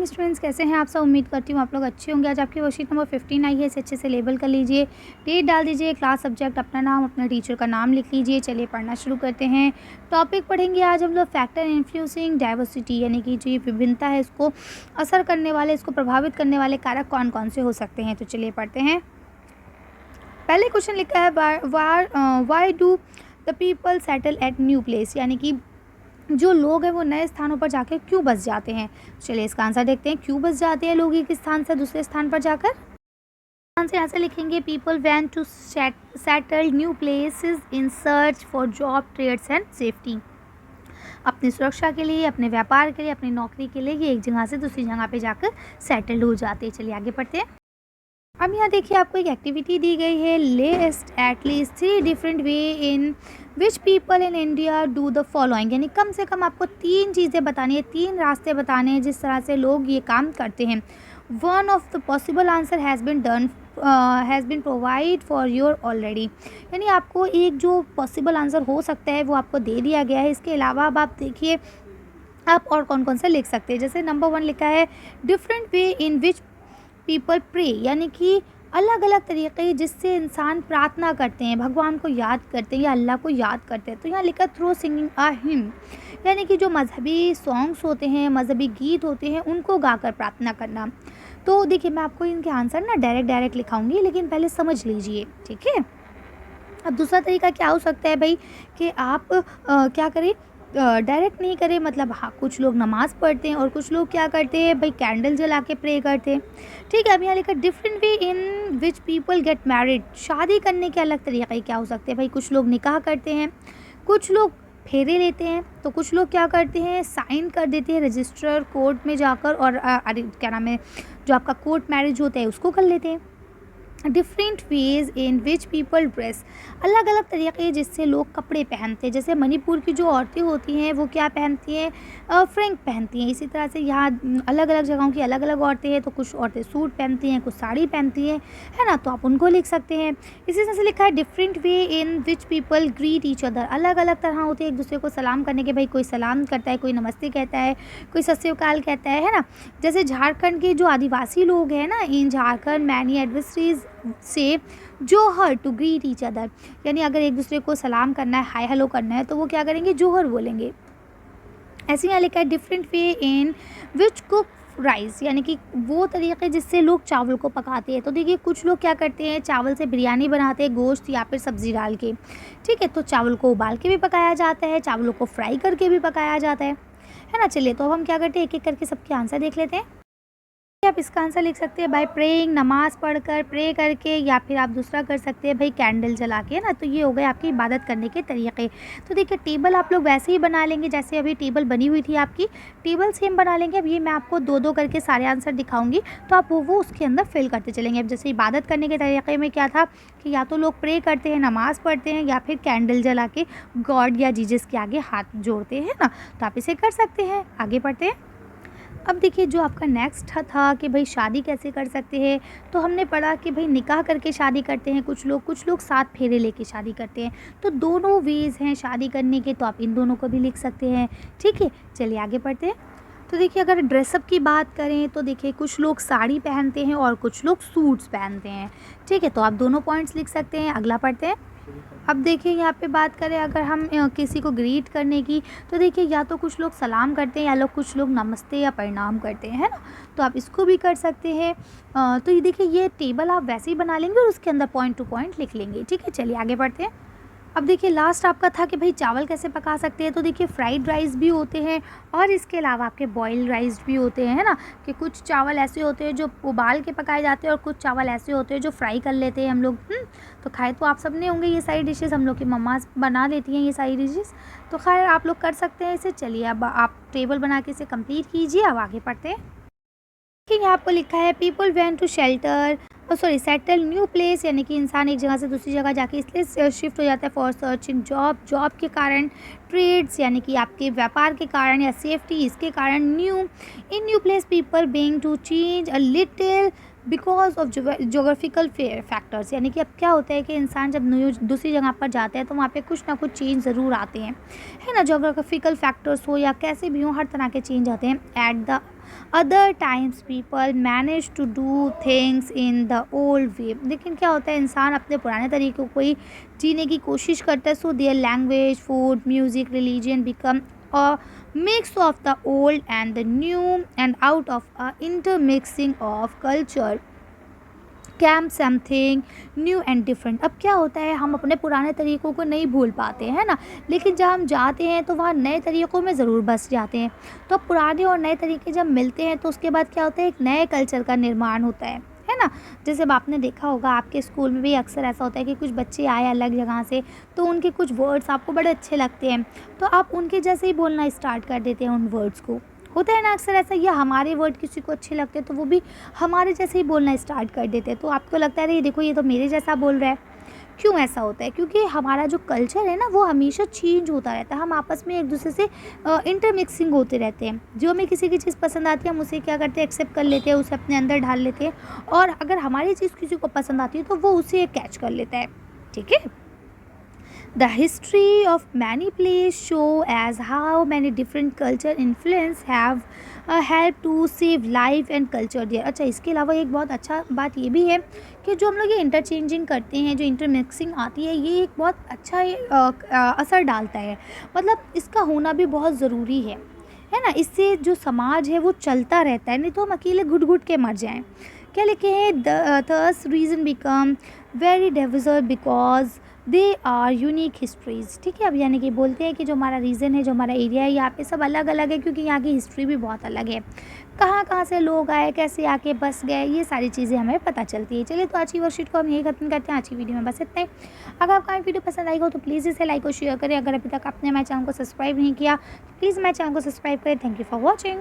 Students, कैसे हैं आप सब। उम्मीद करती हूँ आप लोग अच्छे होंगे। आज आपकी वर्कशीट नंबर 15 आई है, इसे अच्छे से लेबल कर लीजिए, डेट डाल दीजिए, क्लास सब्जेक्ट अपना नाम, अपने टीचर का नाम लिख लीजिए। चलिए पढ़ना शुरू करते हैं। टॉपिक पढ़ेंगे आज हम लोग फैक्टर इन्फ्लुएंसिंग डाइवर्सिटी, यानी कि जो ये विभिन्नता है इसको असर करने वाले, इसको प्रभावित करने वाले कारक कौन कौन से हो सकते हैं। तो चलिए पढ़ते हैं। पहले क्वेश्चन लिखा है why do the people settle at new place, यानी कि जो लोग हैं वो नए स्थानों पर जाकर क्यों बस जाते हैं। चलिए इसका आंसर देखते हैं। क्यों बस जाते हैं लोग एक स्थान से दूसरे स्थान पर जाकर। आंसर ऐसे लिखेंगे, people want to settle new places in search for job, trades and safety. अपनी सुरक्षा के लिए, अपने व्यापार के लिए, अपनी नौकरी के लिए ये एक जगह से दूसरी जगह पे जाकर सेटल हो जाते हैं। चलिए आगे पढ़ते हैं। अब यहाँ देखिए आपको एक एक्टिविटी दी गई है, list at least 3 different way in which people in India do the following, यानी कम से कम आपको 3 चीज़ें बतानी है, 3 रास्ते बताने हैं जिस तरह से लोग ये काम करते हैं। One of the possible answer has been provide for your already, यानी आपको एक जो पॉसिबल आंसर हो सकता है वो आपको दे दिया गया है। इसके अलावा अब आप देखिए आप और कौन कौन सा लिख सकते हैं। जैसे नंबर 1 लिखा है, different way in which people pray, यानी कि अलग अलग तरीक़े जिससे इंसान प्रार्थना करते हैं, भगवान को याद करते हैं या अल्लाह को याद करते हैं। तो यहाँ लिखा थ्रू सिंगिंग अ हिम, यानी कि जो मजहबी सॉन्ग्स होते हैं, मजहबी गीत होते हैं, उनको गाकर प्रार्थना करना। तो देखिए मैं आपको इनके आंसर ना डायरेक्ट लिखाऊंगी, लेकिन पहले समझ लीजिए, ठीक है। अब दूसरा तरीका क्या हो सकता है भाई, कि आप क्या करें, डायरेक्ट नहीं करें, मतलब हाँ कुछ लोग नमाज़ पढ़ते हैं और कुछ लोग क्या करते हैं भाई, कैंडल जला के प्रे करते हैं। ठीक है, अब यहाँ लिखा different way in which people get married, शादी करने के अलग तरीक़े क्या हो सकते हैं भाई। कुछ लोग निकाह करते हैं, कुछ लोग फेरे लेते हैं, तो कुछ लोग क्या करते हैं, साइन कर देते हैं रजिस्टर कोर्ट में जाकर, और क्या नाम है, जो आपका कोर्ट मैरिज होता है उसको कर लेते हैं। Different ways in which people dress, अलग अलग तरीक़े जिससे लोग कपड़े पहनते हैं। जैसे मणिपुर की जो औरतें होती हैं वो क्या पहनती हैं, फ्रैंक पहनती हैं। इसी तरह से यहाँ अलग अलग जगहों की अलग अलग औरतें हैं, तो कुछ औरतें सूट पहनती हैं, कुछ साड़ी पहनती हैं, है ना, तो आप उनको लिख सकते हैं। इसी तरह से लिखा है, different way in which people greet each other, अलग अलग तरह होते हैं एक दूसरे को सलाम करने के। भाई कोई सलाम करता है, कोई नमस्ते कहता है, कोई सत श्री अकाल कहता है ना। जैसे झारखंड के जो आदिवासी लोग हैं ना, इन झारखंड मैनी एडवर्सरीज से जोहर टू ग्रीट ईच अदर, यानी अगर एक दूसरे को सलाम करना है, हाय हेलो करना है, तो वो क्या करेंगे, जोहर बोलेंगे। ऐसे यहाँ लिखा है, different way in which cook rice, यानी कि वो तरीक़े जिससे लोग चावल को पकाते हैं। तो देखिए कुछ लोग क्या करते हैं, चावल से बिरयानी बनाते हैं, गोश्त या फिर सब्ज़ी डाल के। ठीक है, तो चावल को उबाल के भी पकाया जाता है, चावलों को फ्राई करके भी पकाया जाता है ना। चलिए तो अब हम क्या करते हैं, एक एक करके सबके आंसर देख लेते हैं। आप इसका आंसर लिख सकते हैं बाय प्रेइंग, नमाज पढ़कर, प्रे करके, या फिर आप दूसरा कर सकते हैं भाई कैंडल जला के, ना। तो ये हो गए आपकी इबादत करने के तरीक़े। तो देखिए टेबल आप लोग वैसे ही बना लेंगे जैसे अभी टेबल बनी हुई थी आपकी, टेबल सेम बना लेंगे। अब ये मैं आपको 2-2 करके सारे आंसर दिखाऊंगी, तो आप वो उसके अंदर फिल करते चलेंगे। अब जैसे इबादत करने के तरीक़े में क्या था कि या तो लोग प्रे करते हैं, नमाज़ पढ़ते हैं, या फिर कैंडल जला के गॉड या जीसस के आगे हाथ जोड़ते हैं ना। तो आप इसे कर सकते हैं। आगे बढ़ते हैं। अब देखिए जो आपका नेक्स्ट था कि भाई शादी कैसे कर सकते हैं, तो हमने पढ़ा कि भाई निकाह करके शादी करते हैं कुछ लोग 7 फेरे लेके शादी करते हैं। तो दोनों वेज़ हैं शादी करने के, तो आप इन दोनों को भी लिख सकते हैं। ठीक है, चलिए आगे बढ़ते हैं। तो देखिए अगर ड्रेसअप की बात करें तो देखिए कुछ लोग साड़ी पहनते हैं और कुछ लोग सूट्स पहनते हैं। ठीक है, तो आप दोनों पॉइंट्स लिख सकते हैं। अगला पढ़ते हैं। अब देखिए यहाँ पे बात करें अगर हम किसी को ग्रीट करने की, तो देखिए या तो कुछ लोग सलाम करते हैं, या कुछ लोग नमस्ते या प्रणाम करते हैं, है ना। तो आप इसको भी कर सकते हैं। तो ये देखिए ये टेबल आप वैसे ही बना लेंगे और उसके अंदर पॉइंट टू पॉइंट लिख लेंगे। ठीक है, चलिए आगे बढ़ते हैं। अब देखिए लास्ट आपका था कि भाई चावल कैसे पका सकते हैं। तो देखिए फ्राइड राइस भी होते हैं और इसके अलावा आपके बॉइल्ड राइस भी होते हैं, है ना। कि कुछ चावल ऐसे होते हैं जो उबाल के पकाए जाते हैं और कुछ चावल ऐसे होते हैं जो फ्राई कर लेते हैं हम लोग। तो खाए तो आप सबने होंगे ये सारी डिशेज़, हम लोग की मम्मा बना लेती हैं ये सारी डिशेज़। तो खैर आप लोग कर सकते हैं इसे। चलिए अब आप टेबल बना के इसे कंप्लीट कीजिए। अब आगे पढ़ते हैं। कि यहाँ आपको लिखा है, people went to settle new place, यानी कि इंसान एक जगह से दूसरी जगह जाके इसलिए शिफ्ट हो जाता है फॉर सर्चिंग जॉब के कारण, ट्रेड्स यानी कि आपके व्यापार के कारण, या सेफ्टी इसके कारण। New place people being to change a little because of geographical factors, यानी कि अब क्या होता है कि इंसान जब न्यू दूसरी जगह पर जाते हैं तो वहाँ पे कुछ ना कुछ चेंज ज़रूर आते हैं, है ना। जोग्राफिकल फैक्टर्स हो या कैसे भी हो, हर तरह के चेंज आते हैं। At the other times people manage to do things in the old way, लेकिन क्या होता है इंसान अपने पुराने तरीक़ों को ही जीने की कोशिश करता है। So their language, food, music, religion become a mix of the old and the new, and out of a intermixing of culture came something new and different. अब क्या होता है, हम अपने पुराने तरीक़ों को नहीं भूल पाते हैं ना, लेकिन जब हम जाते हैं तो वहाँ नए तरीक़ों में ज़रूर बस जाते हैं। तो अब पुराने और नए तरीके जब मिलते हैं तो उसके बाद क्या होता है, एक नए कल्चर का निर्माण होता है ना। जैसे अब आपने देखा होगा आपके स्कूल में भी अक्सर ऐसा होता है कि कुछ बच्चे आए अलग जगह से, तो उनके कुछ वर्ड्स आपको बड़े अच्छे लगते हैं, तो आप उनके जैसे ही बोलना स्टार्ट कर देते हैं उन वर्ड्स को। होता है ना अक्सर ऐसा, या हमारे वर्ड किसी को अच्छे लगते हैं तो वो भी हमारे जैसे ही बोलना स्टार्ट कर देते हैं, तो आपको लगता है अरे देखो ये तो मेरे जैसा बोल रहा है। क्यों ऐसा होता है? क्योंकि हमारा जो कल्चर है ना वो हमेशा चेंज होता रहता है, हम आपस में एक दूसरे से इंटरमिक्सिंग होते रहते हैं। जो हमें किसी की चीज़ पसंद आती है हम उसे क्या करते हैं, एक्सेप्ट कर लेते हैं, उसे अपने अंदर ढाल लेते हैं, और अगर हमारी चीज़ किसी को पसंद आती है तो वो उसे कैच कर लेता है। ठीक है। The history of many places show as how many different culture influence have helped to save life and culture there। अच्छा, इसके अलावा एक बहुत अच्छा बात ये भी है कि जो हम लोग ये इंटरचेंजिंग करते हैं, जो इंटरमिक्सिंग आती है, ये एक बहुत अच्छा असर डालता है। मतलब इसका होना भी बहुत ज़रूरी है ना। इससे जो समाज है वो चलता रहता है, नहीं तो हम अकेले घुट घुट के मर जाएं। क्या लिखे हैं, thus reason become very diverse because they are unique histories. ठीक है। अब यानी कि बोलते हैं कि जो हमारा रीज़न है, जो हमारा एरिया है, यहाँ पे सब अलग अलग है, क्योंकि यहाँ की हिस्ट्री भी बहुत अलग है। कहाँ कहाँ से लोग आए, कैसे आके बस गए, ये सारी चीज़ें हमें पता चलती है। चलिए, तो आज की वर्कशीट को हम यही खत्म करते हैं। आज की वीडियो में बस इतना ही। अगर आपको आज वीडियो पसंद आई हो तो प्लीज़ इसे लाइक और शेयर करें। अगर अभी तक आपने हमारे चैनल को सब्सक्राइब नहीं किया, प्लीज़ हमारे चैनल को सब्सक्राइब करें। Thank you for watching.